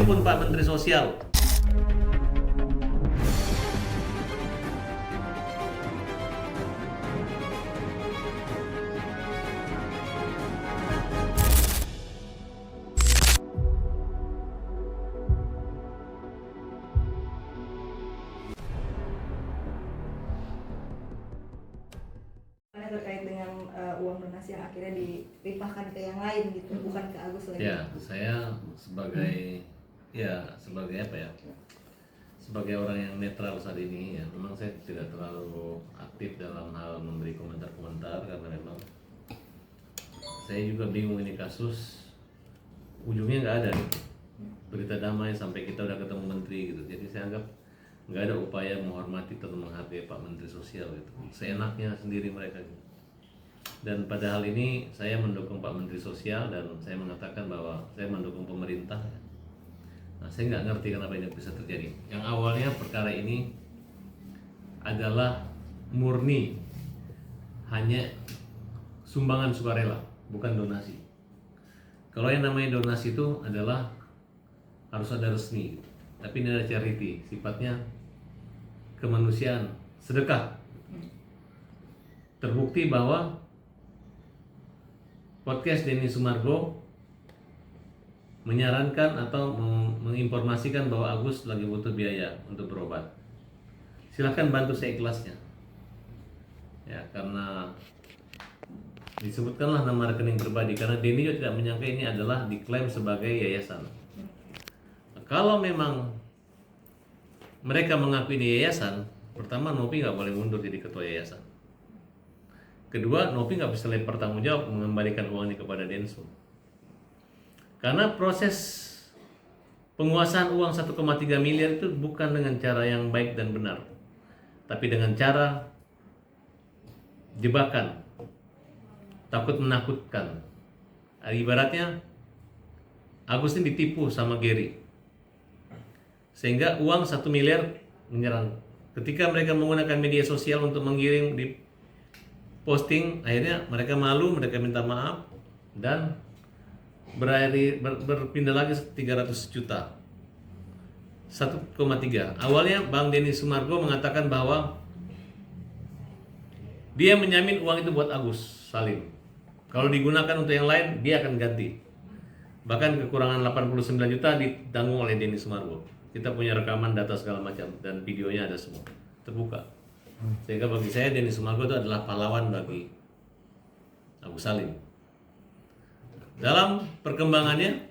maupun Pak Menteri Sosial. Terkait dengan uang donasi yang akhirnya dilimpahkan ke yang lain gitu, bukan ke Agus lagi. Ya, saya sebagai apa ya? Sebagai orang yang netral saat ini ya, memang saya tidak terlalu aktif dalam hal memberi komentar-komentar karena memang saya juga bingung ini kasus ujungnya nggak ada gitu. Berita damai sampai kita udah ketemu menteri gitu. Jadi saya anggap nggak ada upaya menghormati atau menghargai Pak Menteri Sosial gitu. Seenaknya sendiri mereka gitu. Dan pada hal ini saya mendukung Pak Menteri Sosial dan saya mengatakan bahwa saya mendukung pemerintah. Nah, saya nggak ngerti kenapa ini bisa terjadi. Yang awalnya perkara ini adalah murni hanya sumbangan sukarela, bukan donasi. Kalau yang namanya donasi itu adalah harus ada resmi, tapi ini ada charity, sifatnya kemanusiaan, sedekah. Terbukti bahwa podcast Denny Sumargo menyarankan atau menginformasikan bahwa Agus lagi butuh biaya untuk berobat. Silahkan bantu seikhlasnya. Ya, karena disebutkanlah nama rekening pribadi karena Denny juga tidak menyangka ini adalah diklaim sebagai yayasan. Kalau memang mereka mengaku ini yayasan, pertama Nopi nggak boleh mundur jadi ketua yayasan. Kedua, Nopi nggak bisa lempar tanggung jawab mengembalikan uang ini kepada Densu. Karena proses penguasaan uang 1,3 miliar itu bukan dengan cara yang baik dan benar, tapi dengan cara jebakan, takut menakutkan. Ibaratnya Agus ini ditipu sama Gary, sehingga uang 1 miliar menyerang. Ketika mereka menggunakan media sosial untuk mengirim di posting, akhirnya mereka malu, mereka minta maaf dan berpindah lagi 300 juta 1,3. Awalnya Bang Denny Sumargo mengatakan bahwa dia menjamin uang itu buat Agus Salim, kalau digunakan untuk yang lain dia akan ganti. Bahkan kekurangan 89 juta ditanggung oleh Denny Sumargo. Kita punya rekaman, data segala macam, dan videonya ada semua terbuka. Sehingga bagi saya Denny Sumargo itu adalah pahlawan bagi Agus Salim. Dalam perkembangannya,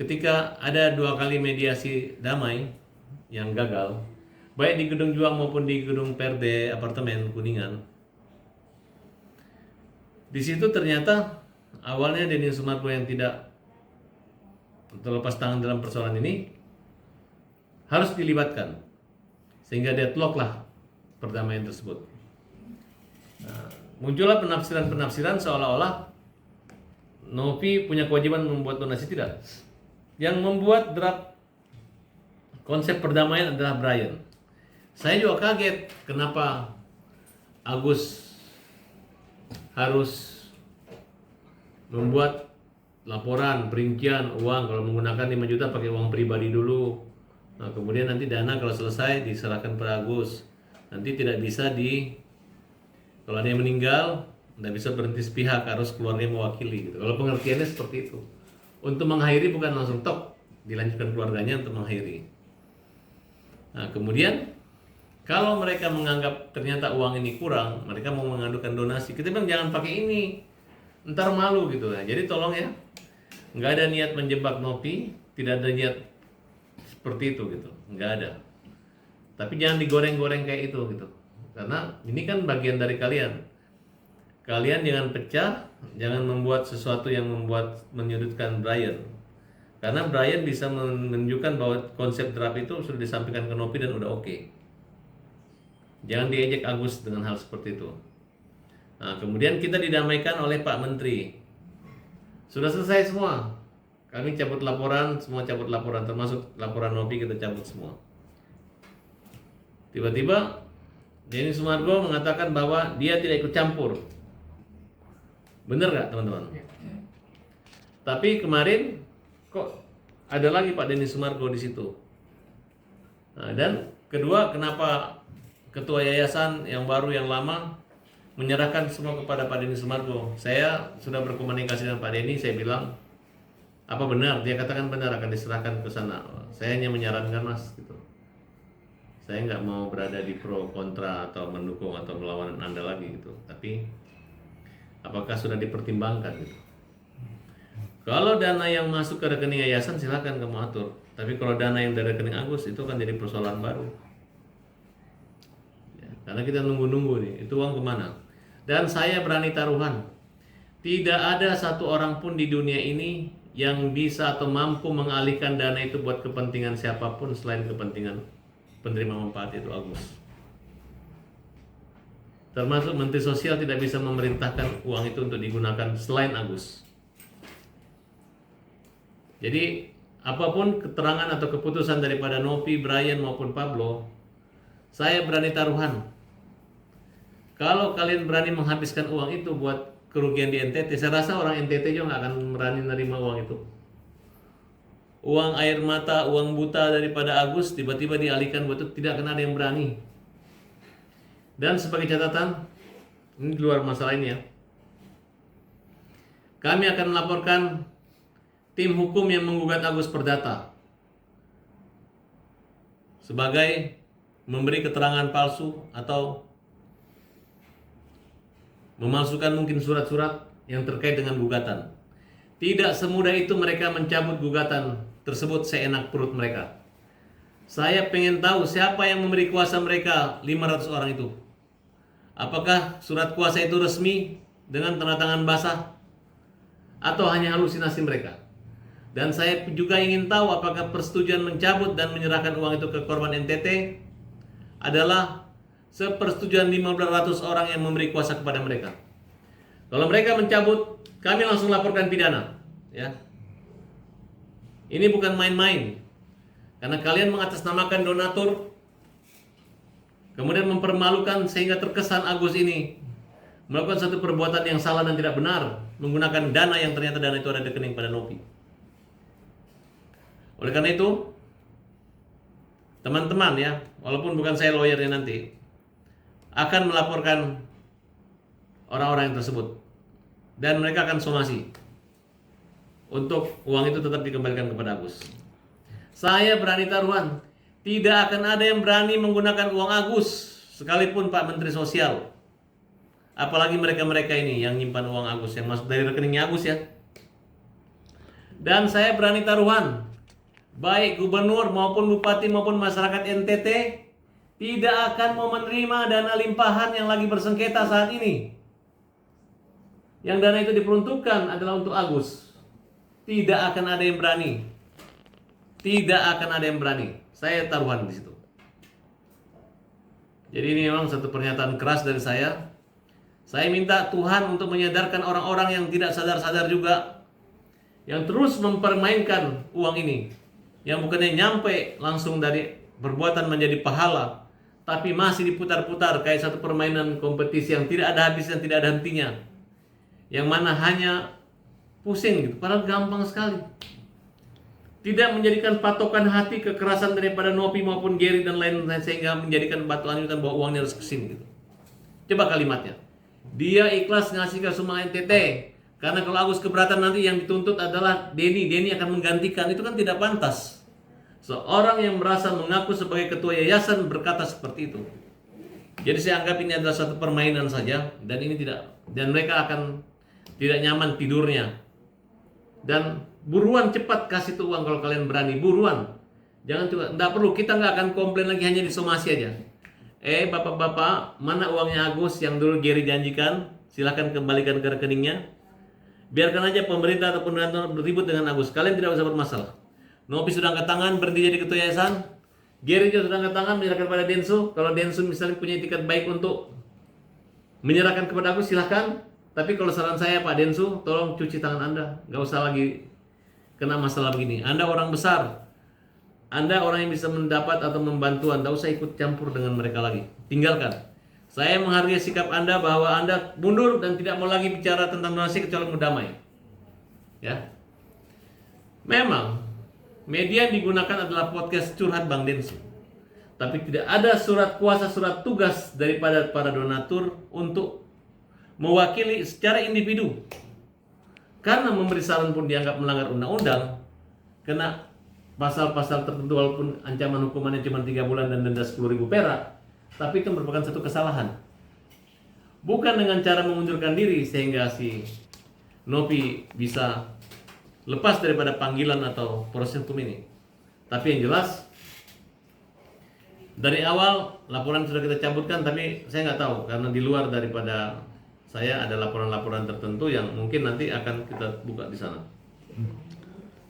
ketika ada 2 kali mediasi damai yang gagal, baik di Gedung Juang maupun di Gedung PRD Apartemen Kuningan, di situ ternyata awalnya Denny Sumargo yang tidak terlepas tangan dalam persoalan ini harus dilibatkan, sehingga deadlock lah perdamaian tersebut. Nah, muncullah penafsiran-penafsiran seolah-olah Novi punya kewajiban membuat donasi. Tidak. Yang membuat draft konsep perdamaian adalah Brian. Saya juga kaget kenapa Agus harus membuat laporan perincian uang. Kalau menggunakan 5 juta pakai uang pribadi dulu. Nah, kemudian nanti dana kalau selesai diserahkan pada Agus. Nanti tidak bisa kalau ada yang meninggal, tidak bisa berhenti sepihak, harus keluarga mewakili gitu. Kalau pengertiannya seperti itu. Untuk mengakhiri bukan langsung tok, dilanjutkan keluarganya untuk mengakhiri. Nah, kemudian kalau mereka menganggap ternyata uang ini kurang, mereka mau mengadukan donasi. Kita bilang jangan pakai ini, ntar malu gitu ya. Jadi tolong ya, nggak ada niat menjebak Novi, tidak ada niat seperti itu gitu, nggak ada. Tapi jangan digoreng-goreng kayak itu gitu, karena ini kan bagian dari kalian. Kalian jangan pecah, jangan membuat sesuatu yang menyudutkan Brian. Karena Brian bisa menunjukkan bahwa konsep draft itu sudah disampaikan ke Novi dan udah oke. Jangan diejek Agus dengan hal seperti itu. Nah, kemudian kita didamaikan oleh Pak Menteri. Sudah selesai semua. Kami cabut laporan, semua cabut laporan, termasuk laporan Novi kita cabut semua. Tiba-tiba Denny Sumargo mengatakan bahwa dia tidak ikut campur. Bener nggak teman-teman? Tapi kemarin kok ada lagi Pak Denny Sumargo di situ. Nah, dan kedua, kenapa ketua yayasan yang baru yang lama menyerahkan semua kepada Pak Denny Sumargo? Saya sudah berkomunikasi dengan Pak Denny, saya bilang, apa benar? Dia katakan benar akan diserahkan ke sana. Saya hanya menyarankan Mas gitu. Saya nggak mau berada di pro kontra atau mendukung atau melawan Anda lagi gitu. Tapi apakah sudah dipertimbangkan gitu? Kalau dana yang masuk ke rekening yayasan silakan kamu atur. Tapi kalau dana yang dari rekening Agus itu kan jadi persoalan baru. Ya, karena kita nunggu-nunggu nih, itu uang kemana? Dan saya berani taruhan, tidak ada satu orang pun di dunia ini yang bisa atau mampu mengalihkan dana itu buat kepentingan siapapun selain kepentingan penerima manfaat itu Agus. Termasuk Menteri Sosial tidak bisa memerintahkan uang itu untuk digunakan selain Agus. Jadi apapun keterangan atau keputusan daripada Novi, Brian maupun Pablo, saya berani taruhan, kalau kalian berani menghabiskan uang itu buat kerugian di NTT, saya rasa orang NTT juga nggak akan berani menerima uang itu. Uang air mata, uang buta daripada Agus tiba-tiba dialihkan buat itu, tidak akan ada yang berani. Dan sebagai catatan, ini di luar masalah ini ya, kami akan melaporkan tim hukum yang menggugat Agus Perdata sebagai memberi keterangan palsu atau memalsukan mungkin surat-surat yang terkait dengan gugatan. Tidak semudah itu mereka mencabut gugatan tersebut seenak perut mereka. Saya pengen tahu siapa yang memberi kuasa mereka 500 orang itu. Apakah surat kuasa itu resmi dengan tanda tangan basah atau hanya halusinasi mereka? Dan saya juga ingin tahu apakah persetujuan mencabut dan menyerahkan uang itu ke korban NTT adalah sepersetujuan 1.500 orang yang memberi kuasa kepada mereka. Kalau mereka mencabut, kami langsung laporkan pidana, ya. Ini bukan main-main. Karena kalian mengatasnamakan donatur, kemudian mempermalukan sehingga terkesan Agus ini melakukan satu perbuatan yang salah dan tidak benar, menggunakan dana yang ternyata dana itu ada di rekening pada Novi. Oleh karena itu, teman-teman ya, walaupun bukan saya lawyernya nanti, akan melaporkan orang-orang yang tersebut. Dan mereka akan somasi untuk uang itu tetap dikembalikan kepada Agus. Saya berani taruhan, tidak akan ada yang berani menggunakan uang Agus, sekalipun Pak Menteri Sosial. Apalagi mereka-mereka ini yang nyimpan uang Agus, yang masuk dari rekeningnya Agus ya. Dan saya berani taruhan, baik gubernur maupun bupati maupun masyarakat NTT tidak akan mau menerima dana limpahan yang lagi bersengketa saat ini. Yang dana itu diperuntukkan adalah untuk Agus. Tidak akan ada yang berani. Tidak akan ada yang berani. Saya taruhan di situ. Jadi ini memang satu pernyataan keras dari saya. Saya minta Tuhan untuk menyadarkan orang-orang yang tidak sadar-sadar juga, yang terus mempermainkan uang ini, yang bukannya nyampe langsung dari perbuatan menjadi pahala, tapi masih diputar-putar kayak satu permainan kompetisi yang tidak ada habis dan tidak ada hentinya, yang mana hanya pusing gitu, padahal gampang sekali. Tidak menjadikan patokan hati kekerasan daripada Novi maupun Gary dan lain-lain sehingga menjadikan batu anyutan bahwa uangnya harus kesini gitu. Coba kalimatnya, dia ikhlas ngasih ke semua NTT karena kalau Agus keberatan nanti yang dituntut adalah Denny akan menggantikan. Itu kan tidak pantas. Seorang yang merasa mengaku sebagai ketua yayasan berkata seperti itu. Jadi saya anggap ini adalah satu permainan saja, dan ini tidak, dan mereka akan tidak nyaman tidurnya. Dan buruan cepat kasih tuh uang kalau kalian berani, buruan. Jangan juga, enggak perlu, kita nggak akan komplain lagi, hanya disomasi aja. Bapak-bapak, mana uangnya Agus yang dulu Gary janjikan? Silahkan kembalikan ke rekeningnya. Biarkan aja pemerintah ataupun donatur berribut dengan Agus. Kalian tidak usah bermasalah. Novi sudah angkat tangan berhenti jadi ketua yayasan. Gary juga sudah angkat tangan menyerahkan pada Densu. Kalau Densu misalnya punya etikat baik untuk menyerahkan kepada Agus, silahkan. Tapi kalau saran saya Pak Densu, tolong cuci tangan Anda. Nggak usah lagi kena masalah begini. Anda orang besar. Anda orang yang bisa mendapat atau membantu, Anda usah ikut campur dengan mereka lagi. Tinggalkan. Saya menghargai sikap Anda bahwa Anda mundur dan tidak mau lagi bicara tentang donasi kecuali mau damai. Ya. Memang Media yang digunakan adalah podcast curhat Bang Densu. Tapi tidak ada surat kuasa, surat tugas daripada para donatur untuk mewakili secara individu. Karena memberi saran pun dianggap melanggar undang-undang, kena pasal-pasal tertentu walaupun ancaman hukumannya cuma 3 bulan dan denda 10.000 perak, tapi itu merupakan satu kesalahan. Bukan dengan cara mengundurkan diri sehingga si Nopi bisa lepas daripada panggilan atau proses hukum ini. Tapi yang jelas dari awal laporan sudah kita cabutkan, tapi saya nggak tahu karena di luar daripada saya ada laporan-laporan tertentu yang mungkin nanti akan kita buka di sana.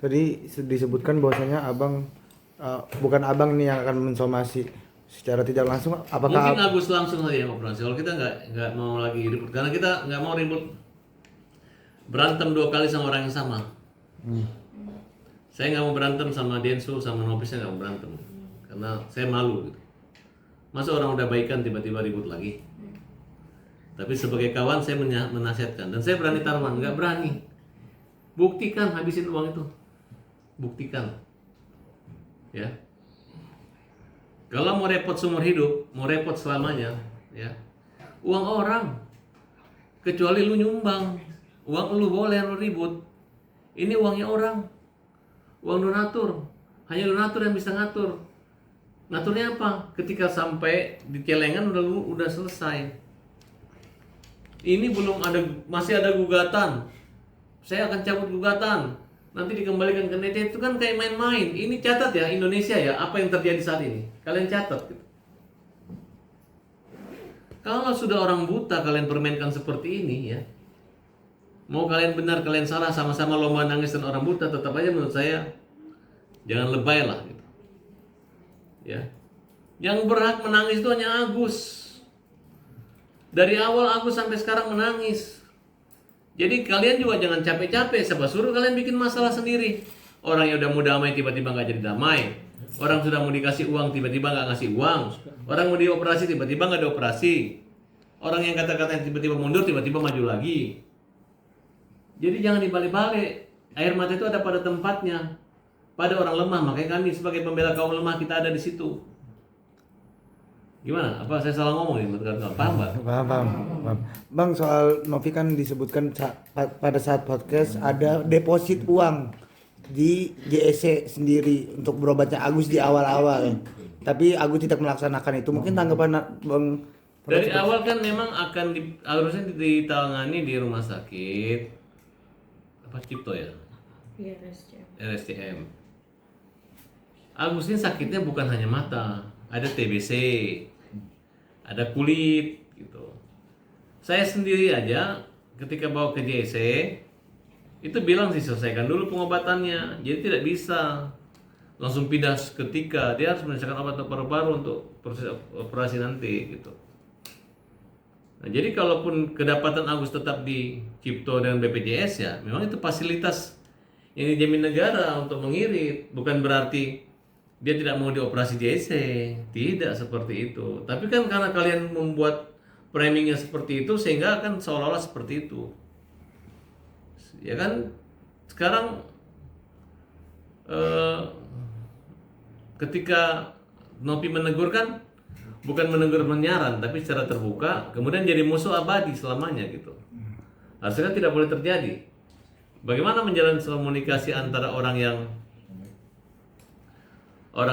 Tadi disebutkan bahwasanya abang bukan abang nih yang akan mensomasi secara tidak langsung. Apakah Mungkin Agus langsung saja yang operasi. Kalau kita nggak mau lagi ribut, karena kita nggak mau ribut berantem 2 kali sama orang yang sama. Saya nggak mau berantem sama Densu sama Nopi, saya nggak mau berantem karena saya malu gitu. Masa orang udah baikan tiba-tiba ribut lagi. Tapi sebagai kawan saya menasihatkan dan saya berani taruhan, nggak berani. Buktikan, habisin uang itu. Buktikan. Ya. Kalau mau repot seumur hidup, mau repot selamanya, ya. Uang orang. Kecuali lu nyumbang. Uang lu boleh lu ribut. Ini uangnya orang. Uang donatur. Hanya donatur yang bisa ngatur. Ngaturnya apa? Ketika sampai di celengan udah selesai. Ini masih ada gugatan. Saya akan cabut gugatan. Nanti dikembalikan ke NET. Itu kan kayak main-main. Ini catat ya Indonesia ya, apa yang terjadi saat ini. Kalian catat gitu. Kalau sudah orang buta kalian permainkan seperti ini ya. Mau kalian benar kalian salah, sama-sama lomba nangis dan orang buta, tetap aja menurut saya jangan lebay lah gitu. Ya. Yang berhak menangis itu hanya Agus. Dari awal Agus sampai sekarang menangis. Jadi kalian juga jangan capek-capek, siapa suruh kalian bikin masalah sendiri. Orang yang udah mau damai tiba-tiba nggak jadi damai. Orang sudah mau dikasih uang tiba-tiba nggak ngasih uang. Orang mau dioperasi tiba-tiba nggak dioperasi. Orang yang kata-kata tiba-tiba mundur tiba-tiba maju lagi. Jadi jangan dibalik-balik. Air mata itu ada pada tempatnya. Pada orang lemah, makanya kami sebagai pembela kaum lemah kita ada di situ. Gimana? Apa saya salah ngomong ini? Paham Pak? Paham. Bang, soal Novi kan disebutkan pada saat podcast ada deposit uang di JSC sendiri untuk berobatnya Agus di awal-awal. Tapi Agus tidak melaksanakan itu. Mungkin tanggapan Bang dari awal kan memang akan harusnya ditangani di rumah sakit apa Cipto ya? Iya, RSCM. Agus ini sakitnya bukan hanya mata, ada TBC, ada kulit gitu. Saya sendiri aja ketika bawa ke JSC itu bilang diselesaikan dulu pengobatannya. Jadi tidak bisa langsung pindah seketika, dia harus menyelesaikan obat paru-paru untuk proses operasi nanti gitu. Nah, jadi kalaupun kedapatan Agus tetap di Cipto dan BPJS ya, memang itu fasilitas yang dijamin negara untuk mengirit, bukan berarti dia tidak mau dioperasi JSC, tidak seperti itu. Tapi kan karena kalian membuat framingnya seperti itu sehingga akan seolah-olah seperti itu. Ya kan sekarang ketika Nopi menegur kan bukan menegur menyaran tapi secara terbuka, kemudian jadi musuh abadi selamanya gitu. Harusnya tidak boleh terjadi. Bagaimana menjalin komunikasi antara orang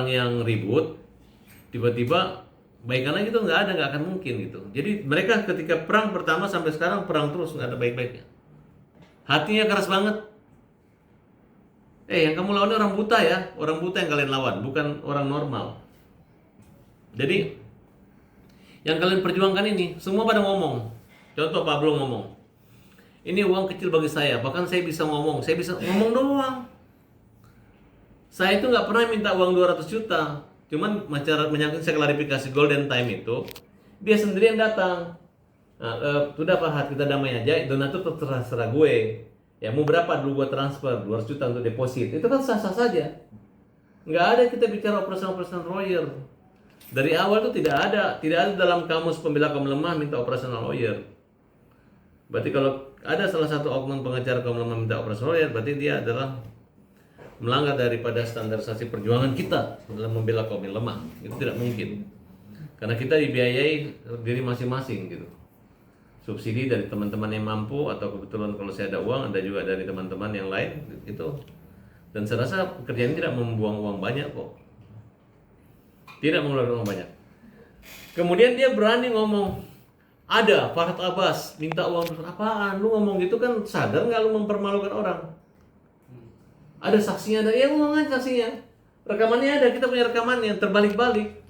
yang ribut tiba-tiba baikan lagi itu nggak akan mungkin gitu. Jadi mereka ketika perang pertama sampai sekarang perang terus, nggak ada baik-baiknya. Hatinya keras banget. Yang kamu lawan orang buta ya, orang buta yang kalian lawan, bukan orang normal. Jadi yang kalian perjuangkan ini semua pada ngomong. Contoh Pablo ngomong, ini uang kecil bagi saya, bahkan saya bisa ngomong ngomong doang. Saya itu nggak pernah minta uang 200 juta, cuman menyangkut saya klarifikasi Golden Time itu, dia sendiri yang datang. Nah, sudah Pak Hat, kita damai aja, donatur terserah gue. Ya mau berapa dulu gue transfer, 200 juta untuk deposit, itu kan sah-sah saja. Nggak ada kita bicara operasional lawyer. Dari awal itu tidak ada dalam kamus pembela kaum lemah minta operasional lawyer. Berarti kalau ada salah satu oknum pengacara kaum lemah minta operasional lawyer, berarti dia adalah melanggar daripada standarisasi perjuangan kita dalam membela kaum yang lemah. Itu tidak mungkin. Karena kita dibiayai diri masing-masing gitu. Subsidi dari teman-teman yang mampu, atau kebetulan kalau saya ada uang, ada juga dari teman-teman yang lain itu. Dan saya rasa pekerjaan ini tidak membuang uang banyak kok. Tidak mengeluarkan uang banyak. Kemudian dia berani ngomong, ada Farhad Abbas minta uang. Apaan? Lu ngomong gitu kan sadar nggak lu mempermalukan orang? Ada saksinya, ada, ya ngomong aja saksinya. Rekamannya ada, kita punya rekamannya, terbalik-balik.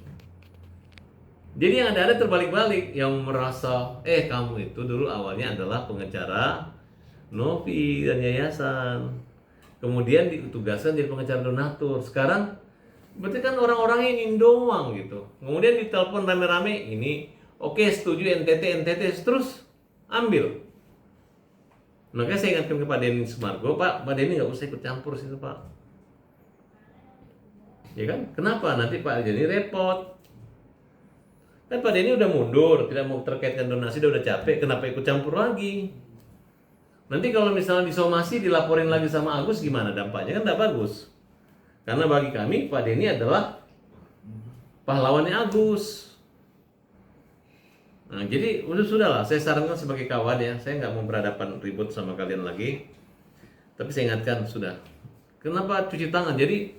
Jadi yang ada terbalik-balik, yang merasa, kamu itu dulu awalnya adalah pengacara Novi dan yayasan. Kemudian ditugaskan jadi pengacara donatur. Sekarang berarti kan orang-orang ingin doang gitu. Kemudian ditelepon rame-rame, ini oke, setuju NTT terus ambil. Makanya saya ingatkan kepada Denny Sumargo, Pak Denny nggak usah ikut campur situ Pak. Ya kan? Kenapa? Nanti Pak Denny repot. Kan Pak Denny udah mundur, tidak mau terkaitkan donasi, udah capek, kenapa ikut campur lagi? Nanti kalau misalnya disomasi, dilaporin lagi sama Agus, gimana dampaknya? Kan tidak bagus. Karena bagi kami, Pak Denny adalah pahlawannya Agus. Nah, jadi sudahlah, saya sarankan sebagai kawan ya, saya nggak mau berhadapan ribut sama kalian lagi. Tapi saya ingatkan, sudah. Kenapa cuci tangan? Jadi,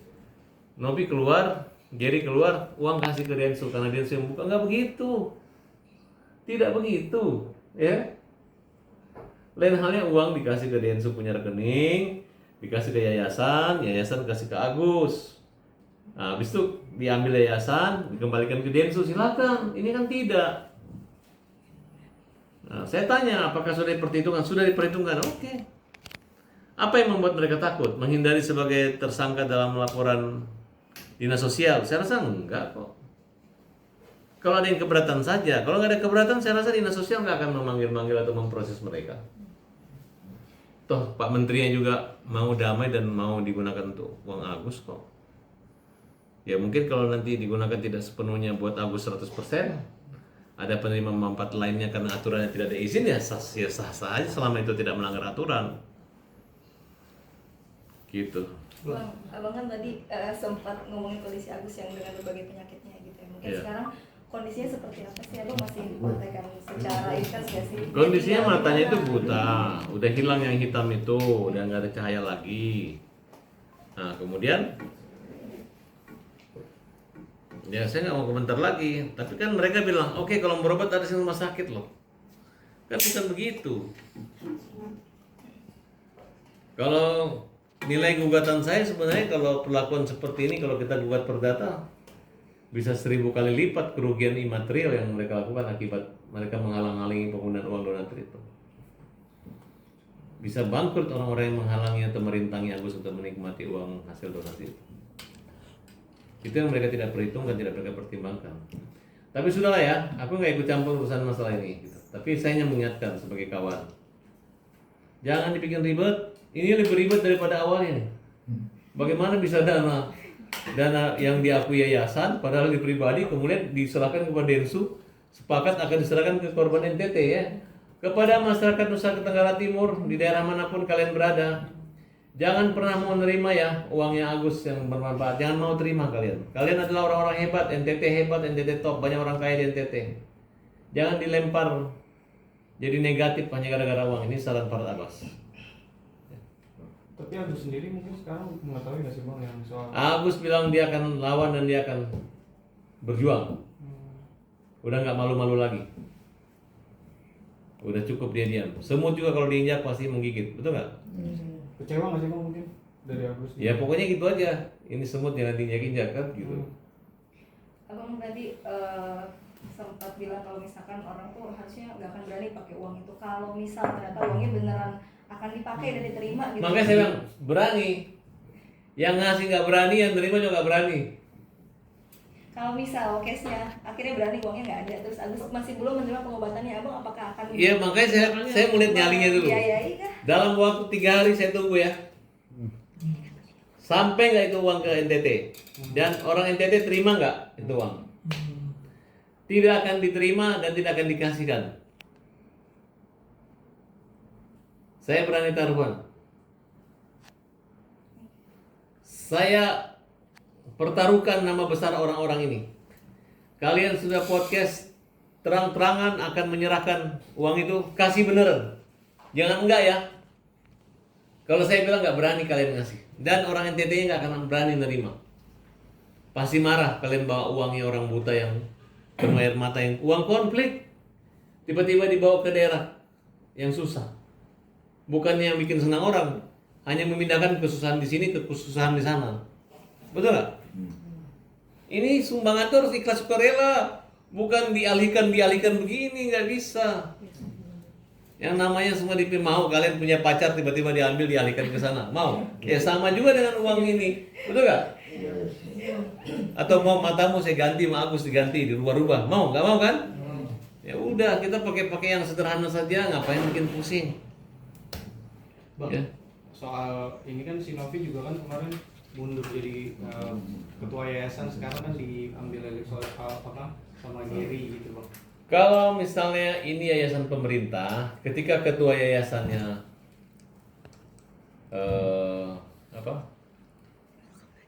Novi keluar, Gary keluar, uang kasih ke Densu karena Densu yang buka. Nggak begitu. Tidak begitu, ya. Lain halnya uang dikasih ke Densu punya rekening, dikasih ke yayasan, yayasan kasih ke Agus. Nah, habis itu diambil yayasan, dikembalikan ke Densu, silakan. Ini kan tidak. Nah, saya tanya, apakah sudah diperhitungkan? Sudah diperhitungkan, oke. Apa yang membuat mereka takut? Menghindari sebagai tersangka dalam laporan dinas sosial? Saya rasa enggak kok. Kalau ada yang keberatan saja. Kalau nggak ada keberatan, saya rasa dinas sosial nggak akan memanggil-manggil atau memproses mereka. Toh Pak Menterinya juga mau damai dan mau digunakan untuk uang Agus kok. Ya mungkin kalau nanti digunakan tidak sepenuhnya buat Agus 100%, ada penerima manfaat lainnya karena aturannya tidak ada izin, ya sah-sah aja selama itu tidak melanggar aturan. Gitu. Abang kan tadi sempat ngomongin kondisi Agus yang dengan berbagai penyakitnya gitu ya. Mungkin sekarang kondisinya seperti apa sih? Abang masih dipraktekkan secara intens nggak sih? Kondisinya matanya itu buta, udah hilang yang hitam itu, udah nggak ada cahaya lagi. Nah kemudian, ya saya nggak mau komentar lagi. Tapi kan mereka bilang, oke, kalau berobat ada di rumah sakit loh. Kan bukan begitu. Kalau nilai gugatan saya sebenarnya kalau perlakuan seperti ini, kalau kita gugat perdata, bisa 1000 kali lipat kerugian imaterial yang mereka lakukan akibat mereka menghalang-halangi penggunaan uang donatur itu. Bisa bangkrut orang-orang yang menghalangi atau merintangi Agus untuk menikmati uang hasil donasi itu. Itu yang mereka tidak perhitungkan, tidak mereka pertimbangkan. Tapi sudahlah ya, aku nggak ikut campur urusan masalah ini. Gitu. Tapi saya hanya mengingatkan sebagai kawan, jangan dibikin ribet. Ini lebih ribet daripada awalnya. Bagaimana bisa dana yang diakui yayasan padahal di pribadi kemudian diserahkan kepada Densu, sepakat akan diserahkan ke korban NTT ya, kepada masyarakat Nusa Tenggara Timur di daerah manapun kalian berada. Jangan pernah mau menerima ya uangnya Agus yang bermanfaat. Jangan mau terima kalian. Kalian adalah orang-orang hebat, NTT hebat, NTT top, banyak orang kaya di NTT. Jangan dilempar jadi negatif hanya gara-gara uang. Ini saran Farhad Abbas. Tapi Agus sendiri mungkin sekarang mengetahui nggak sih Bang yang soal Agus bilang dia akan lawan dan dia akan berjuang. Udah nggak malu-malu lagi. Udah cukup dia diam. Semut juga kalau diinjak pasti menggigit, betul nggak? kecewa nggak sih Bang mungkin dari Agus? Ya pokoknya gitu aja. Ini semut jangan diinjak-injak kan gitu. Abang tadi sempat bilang kalau misalkan orang tuh harusnya nggak akan berani pakai uang itu. Kalau misal ternyata uangnya beneran akan dipakai dan diterima gitu. Makanya saya bilang berani. Yang ngasih nggak berani, yang terima juga nggak berani. Kalau misal case-nya akhirnya berani uangnya nggak ada, terus Agus masih belum menerima pengobatannya, Abang apakah akan? Iya makanya saya mau lihat nyalinya dulu. Biayai kah? Dalam waktu 3 hari saya tunggu ya. Sampai nggak itu uang ke NTT? Dan orang NTT terima nggak itu uang? Tidak akan diterima dan tidak akan dikasihkan. Saya berani taruhan. saya pertaruhkan nama besar orang-orang ini. Kalian sudah podcast terang-terangan akan menyerahkan uang itu, kasih beneran. Jangan enggak ya. Kalau saya bilang nggak berani kalian ngasih. Dan orang NTT-nya nggak akan berani nerima. Pasti marah kalian bawa uangnya orang buta yang penuh air mata, yang uang konflik. Tiba-tiba dibawa ke daerah yang susah. Bukannya yang bikin senang orang, hanya memindahkan kesusahan di sini ke kesusahan di sana. Betul nggak? Ini sumbangan itu harus ikhlas sukarela, bukan dialihkan begini, nggak bisa. Yang namanya semua mau, kalian punya pacar tiba-tiba diambil dialihkan ke sana, mau? Ya sama juga dengan uang ini, betul nggak? Atau mau matamu saya ganti, sama Agus diganti, dirubah-rubah, mau? Nggak mau kan? Ya udah, kita pakai yang sederhana saja, ngapain bikin pusing? Bang, Ya. soal ini kan si Novi juga kan kemarin mundur jadi ketua yayasan, sekarang kan diambil oleh sama Gary gitu bang. Kalau misalnya ini yayasan pemerintah, ketika ketua yayasannya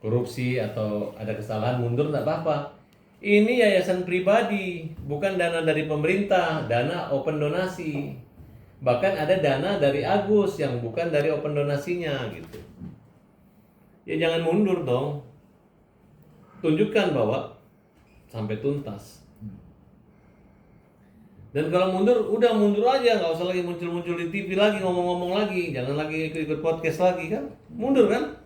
korupsi atau ada kesalahan, mundur nggak apa-apa. Ini yayasan pribadi, bukan dana dari pemerintah, dana open donasi. Bahkan ada dana dari Agus yang bukan dari open donasinya gitu. Ya jangan mundur dong. Tunjukkan bahwa sampai tuntas. Dan kalau mundur, udah mundur aja, nggak usah lagi muncul-muncul di TV lagi, ngomong-ngomong lagi, jangan lagi ikut podcast lagi kan, mundur kan?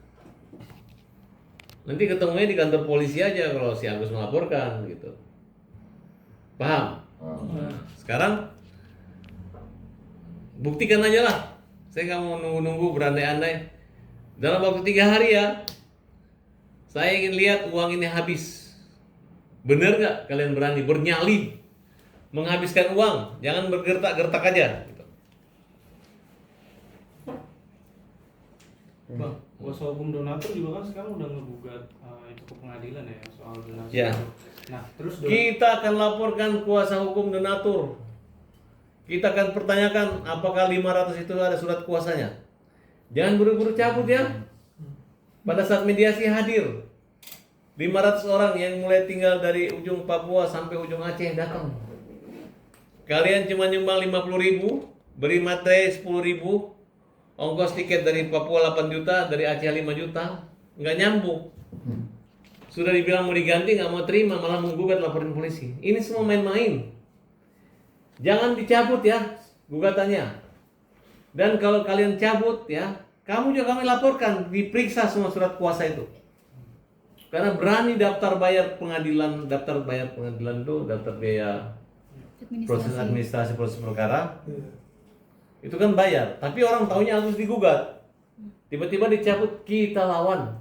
Nanti ketemunya di kantor polisi aja kalau si Agus melaporkan gitu. Paham? Nah, sekarang buktikan aja lah. Saya nggak mau nunggu-nunggu berandai-andai. Dalam waktu 3 hari ya, saya ingin lihat uang ini habis. Bener nggak kalian berani bernyali menghabiskan uang, jangan bergertak-gertak aja. Gitu. Bang, kuasa hukum donatur juga kan sekarang udah ngegugat itu ke pengadilan ya soal donasi. Ya. Nah, terus Kita akan laporkan kuasa hukum donatur. Kita akan pertanyakan apakah 500 itu ada surat kuasanya. Jangan buru-buru cabut ya. Pada saat mediasi hadir 500 orang yang mulai tinggal dari ujung Papua sampai ujung Aceh datang. Kalian cuma nyumbang 50.000, beri materai 10.000, ongkos tiket dari Papua 8 juta, dari Aceh 5 juta, nggak nyambung. Sudah dibilang mau diganti, nggak mau terima, malah menggugat laporin polisi. Ini semua main-main. Jangan dicabut ya gugatannya. Dan kalau kalian cabut ya, kamu juga kami laporkan, diperiksa semua surat kuasa itu. Karena berani daftar bayar pengadilan itu, daftar biaya proses administrasi proses perkara itu kan bayar, tapi orang taunya harus digugat, tiba-tiba dicabut, kita lawan.